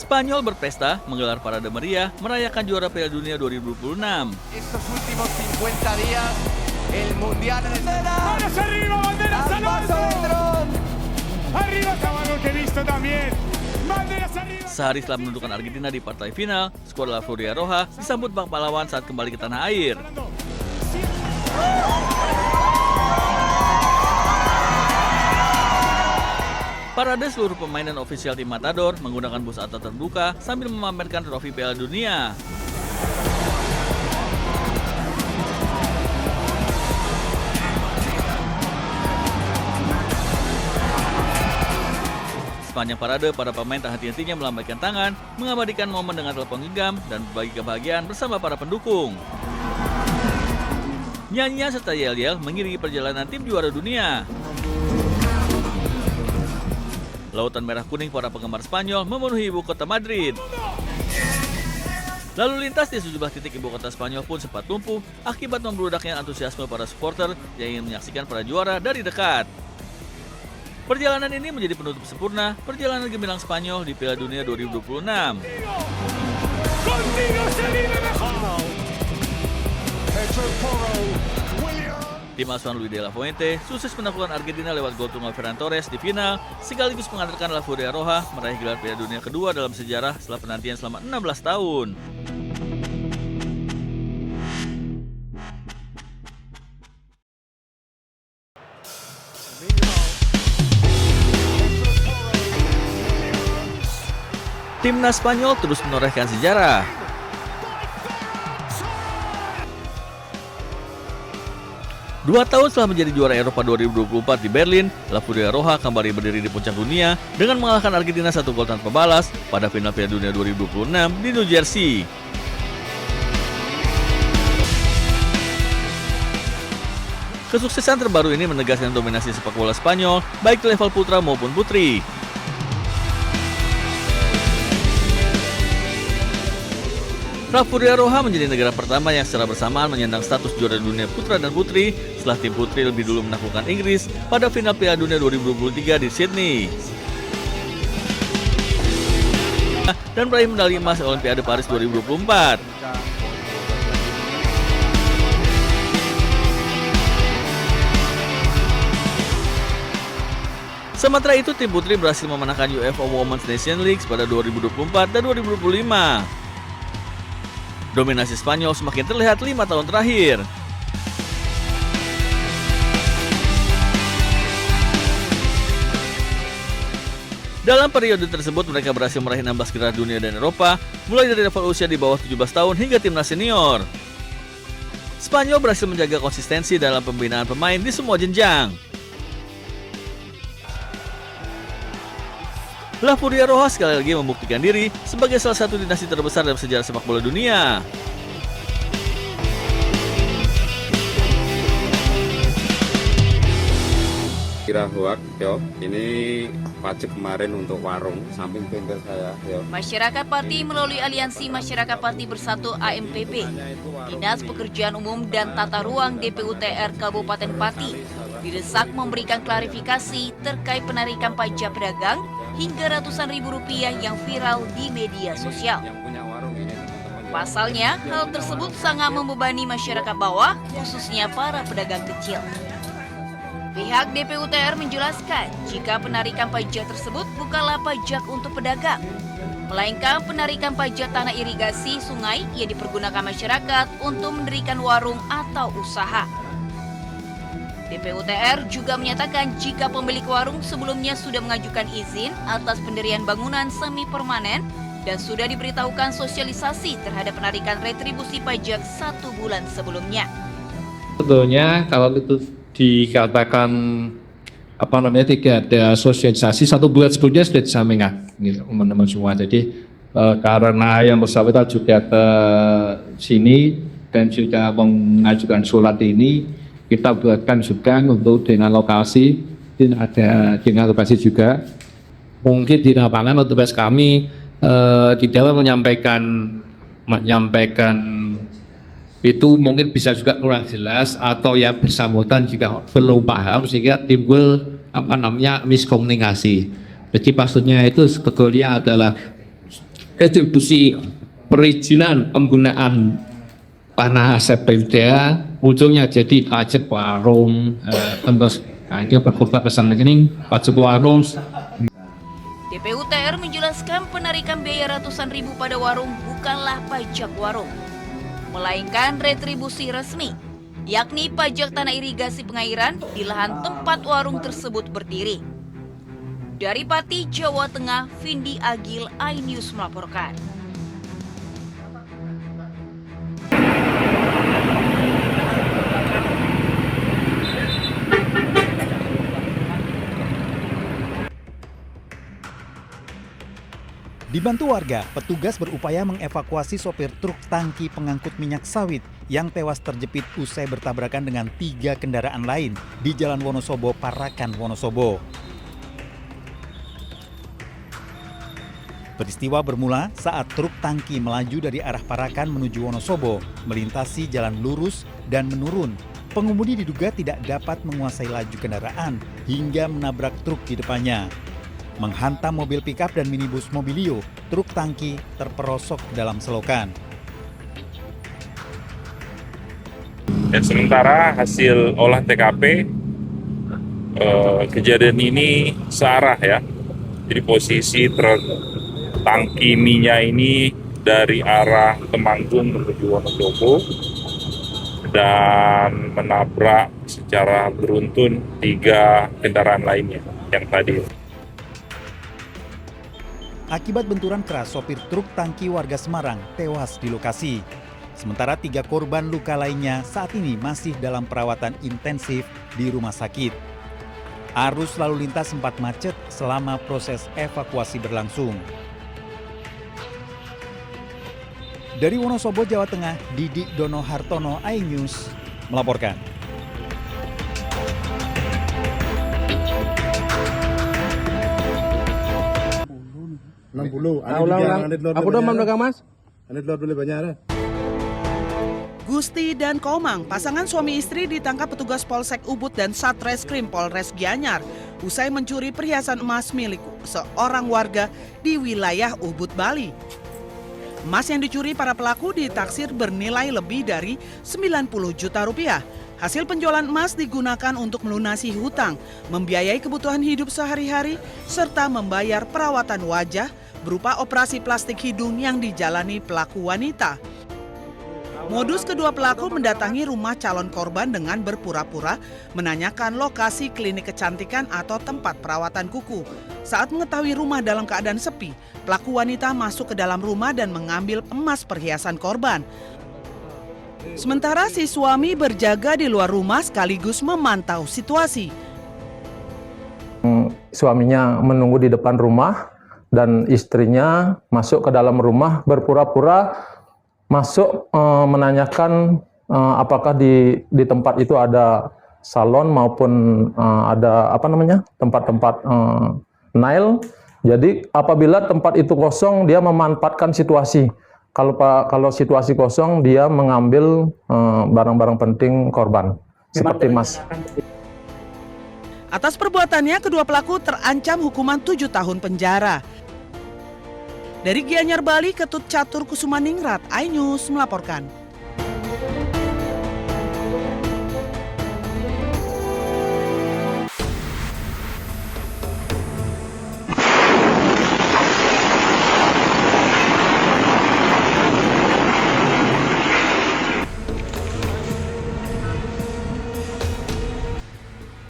Spanyol berpesta menggelar parade meriah merayakan juara Piala Dunia 2026. Estos últimos 50 días, el Mundial en escena. ¡Manos arriba, banderas al alto! ¡Arriba, caballo, que he visto también! ¡Banderas arriba! Sehari setelah menentukan Argentina di partai final, skuad La Furia Roja disambut bak pahlawan saat kembali ke tanah air. Parade seluruh pemain dan ofisial tim Matador menggunakan bus atap terbuka sambil memamerkan trofi Piala Dunia. Sepanjang parade, para pemain tak henti-hentinya melambaikan tangan, mengabadikan momen dengan telepon genggam, dan berbagi kebahagiaan bersama para pendukung. Nyanyian serta yel-yel mengiringi perjalanan tim juara dunia. Lautan merah kuning para penggemar Spanyol memenuhi ibu kota Madrid. Lalu lintas di sejumlah titik ibu kota Spanyol pun sempat lumpuh akibat membludaknya antusiasme para supporter yang ingin menyaksikan para juara dari dekat. Perjalanan ini menjadi penutup sempurna perjalanan gemilang Spanyol di Piala Dunia 2026. Tim asuhan Luis de la Fuente sukses menaklukkan Argentina lewat gol tunggal Ferran Torres di final, sekaligus mengantarkan La Furia Roja meraih gelar Piala Dunia kedua dalam sejarah setelah penantian selama 16 tahun. Timnas Spanyol terus menorehkan sejarah. Dua tahun setelah menjadi juara Eropa 2024 di Berlin, La Furia Roja kembali berdiri di puncak dunia dengan mengalahkan Argentina 1 gol tanpa balas pada final Piala Dunia 2026 di New Jersey. Kesuksesan terbaru ini menegaskan dominasi sepak bola Spanyol baik di level putra maupun putri. La Furia Roja menjadi negara pertama yang secara bersamaan menyandang status juara dunia putra dan putri setelah tim putri lebih dulu menaklukkan Inggris pada final Piala Dunia 2023 di Sydney dan meraih medali emas Olimpiade Paris 2024. Sementara itu, tim putri berhasil memenangkan UEFA Women's Nations League pada 2024 dan 2025. Dominasi Spanyol semakin terlihat 5 tahun terakhir. Dalam periode tersebut mereka berhasil meraih 16 gelar dunia dan Eropa, mulai dari level usia di bawah 17 tahun hingga timnas senior. Spanyol berhasil menjaga konsistensi dalam pembinaan pemain di semua jenjang. La Furia Roja sekali lagi membuktikan diri sebagai salah satu dinasti terbesar dalam sejarah sepak bola dunia. Kira hoak, yo. Ini pajak kemarin untuk warung samping bengkel saya, yo. Masyarakat Pati melalui Aliansi Masyarakat Pati Bersatu AMPP, Dinas Pekerjaan Umum dan Tata Ruang DPUTR Kabupaten Pati didesak memberikan klarifikasi terkait penarikan pajak pedagang hingga ratusan ribu rupiah yang viral di media sosial. Pasalnya, hal tersebut sangat membebani masyarakat bawah, khususnya para pedagang kecil. Pihak DPUTR menjelaskan jika penarikan pajak tersebut bukanlah pajak untuk pedagang, melainkan penarikan pajak tanah irigasi sungai yang dipergunakan masyarakat untuk mendirikan warung atau usaha. DPUTR juga menyatakan jika pemilik warung sebelumnya sudah mengajukan izin atas pendirian bangunan semi permanen dan sudah diberitahukan sosialisasi terhadap penarikan retribusi pajak 1 bulan sebelumnya. Sebetulnya kalau itu dikatakan tidak ada sosialisasi 1 bulan sebelumnya sudah disampaikan gitu, teman-teman semua. Jadi karena yang bersangkutan juga ke sini dan sudah mengajukan surat ini, kita buatkan juga untuk dengan lokasi, ada dengan lokasi juga. Mungkin di lapangan petugas kami di dalam menyampaikan itu mungkin bisa juga kurang jelas atau ya bersangkutan juga belum paham sehingga timbul miskomunikasi. Jadi maksudnya itu sebetulnya adalah retribusi perizinan penggunaan tanah aset PUDA, ujungnya jadi pajak warung, terus dia berubah ke sana ini pajak warung. DPUTR menjelaskan penarikan biaya ratusan ribu pada warung bukanlah pajak warung, melainkan retribusi resmi, yakni pajak tanah irigasi pengairan di lahan tempat warung tersebut berdiri. Dari Pati, Jawa Tengah, Vindi Agil, iNews melaporkan. Dibantu warga, petugas berupaya mengevakuasi sopir truk tangki pengangkut minyak sawit yang tewas terjepit usai bertabrakan dengan 3 kendaraan lain di Jalan Wonosobo, Parakan, Wonosobo. Peristiwa bermula saat truk tangki melaju dari arah Parakan menuju Wonosobo, melintasi jalan lurus dan menurun. Pengemudi diduga tidak dapat menguasai laju kendaraan hingga menabrak truk di depannya. Menghantam mobil pikap dan minibus Mobilio, truk tangki terperosok dalam selokan. Dan sementara hasil olah TKP, kejadian ini searah ya. Jadi posisi truk tangki minyak ini dari arah Temanggung menuju Wonosobo dan menabrak secara beruntun 3 kendaraan lainnya yang tadi. Akibat benturan keras, sopir truk tangki warga Semarang tewas di lokasi. Sementara 3 korban luka lainnya saat ini masih dalam perawatan intensif di rumah sakit. Arus lalu lintas sempat macet selama proses evakuasi berlangsung. Dari Wonosobo, Jawa Tengah, Didik Dono Hartono, iNews melaporkan. Gusti dan Komang, pasangan suami istri ditangkap petugas Polsek Ubud dan Satreskrim Polres Gianyar usai mencuri perhiasan emas milik seorang warga di wilayah Ubud, Bali. Emas yang dicuri para pelaku ditaksir bernilai lebih dari 90 juta rupiah. Hasil penjualan emas digunakan untuk melunasi hutang, membiayai kebutuhan hidup sehari-hari, serta membayar perawatan wajah berupa operasi plastik hidung yang dijalani pelaku wanita. Modus kedua pelaku mendatangi rumah calon korban dengan berpura-pura menanyakan lokasi klinik kecantikan atau tempat perawatan kuku. Saat mengetahui rumah dalam keadaan sepi, pelaku wanita masuk ke dalam rumah dan mengambil emas perhiasan korban. Sementara si suami berjaga di luar rumah sekaligus memantau situasi. Suaminya menunggu di depan rumah dan istrinya masuk ke dalam rumah berpura-pura masuk menanyakan apakah di tempat itu ada salon maupun ada tempat-tempat nail. Jadi apabila tempat itu kosong dia memanfaatkan situasi. Kalau situasi kosong, dia mengambil barang-barang penting korban, seperti emas. Atas perbuatannya, kedua pelaku terancam hukuman 7 tahun penjara. Dari Gianyar, Bali, Ketut Catur Kusumaningrat, iNews melaporkan.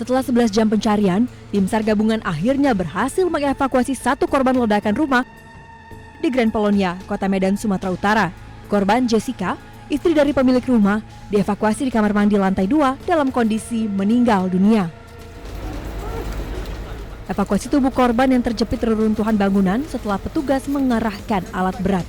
Setelah 11 jam pencarian, tim SAR gabungan akhirnya berhasil mengevakuasi 1 korban ledakan rumah di Grand Polonia, Kota Medan, Sumatera Utara. Korban Jessica, istri dari pemilik rumah, dievakuasi di kamar mandi lantai 2 dalam kondisi meninggal dunia. Evakuasi tubuh korban yang terjepit reruntuhan bangunan setelah petugas mengerahkan alat berat.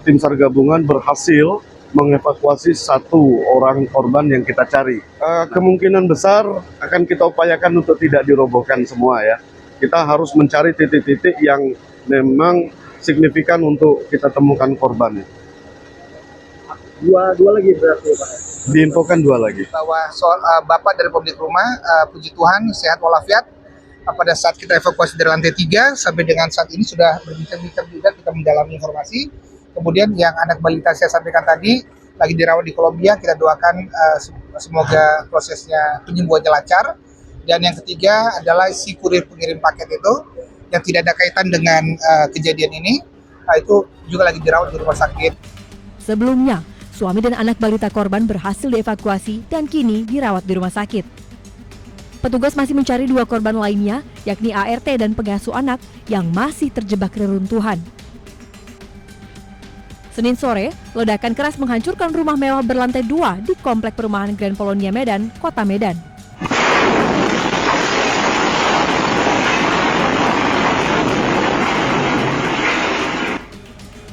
Tim SAR gabungan berhasil mengevakuasi 1 orang korban yang kita cari. Kemungkinan besar akan kita upayakan untuk tidak dirobohkan semua ya. Kita harus mencari titik-titik yang memang signifikan untuk kita temukan korbannya. Dua lagi berarti Pak? Diinfokan 2 lagi. Bahwa soal Bapak dari pemilik rumah, puji Tuhan sehat walafiat, pada saat kita evakuasi dari lantai 3 sampai dengan saat ini sudah berbincang-bincang juga, kita mendalami informasi. Kemudian yang anak balita saya sampaikan tadi lagi dirawat di Kolombia, kita doakan semoga prosesnya penyembuhannya lancar. Dan yang ketiga adalah si kurir pengirim paket itu yang tidak ada kaitan dengan kejadian ini, itu juga lagi dirawat di rumah sakit. Sebelumnya, suami dan anak balita korban berhasil dievakuasi dan kini dirawat di rumah sakit. Petugas masih mencari 2 korban lainnya, yakni ART dan pengasuh anak yang masih terjebak reruntuhan. Senin sore, ledakan keras menghancurkan rumah mewah berlantai 2 di Komplek Perumahan Grand Polonia Medan, Kota Medan.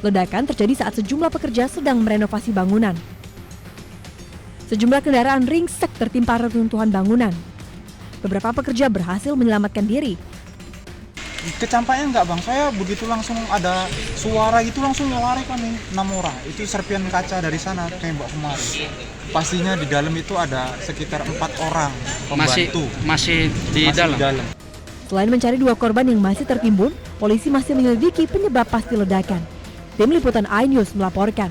Ledakan terjadi saat sejumlah pekerja sedang merenovasi bangunan. Sejumlah kendaraan ringsek tertimpa reruntuhan bangunan. Beberapa pekerja berhasil menyelamatkan diri. Kecampaknya enggak bang, saya begitu langsung ada suara gitu langsung lari kami 6 orang. Itu serpian kaca dari sana tembak kemari. Pastinya di dalam itu ada sekitar 4 orang pembantu. Masih di dalam. Selain mencari 2 korban yang masih tertimbun, polisi masih menyelidiki penyebab pasti ledakan. Tim Liputan iNews melaporkan.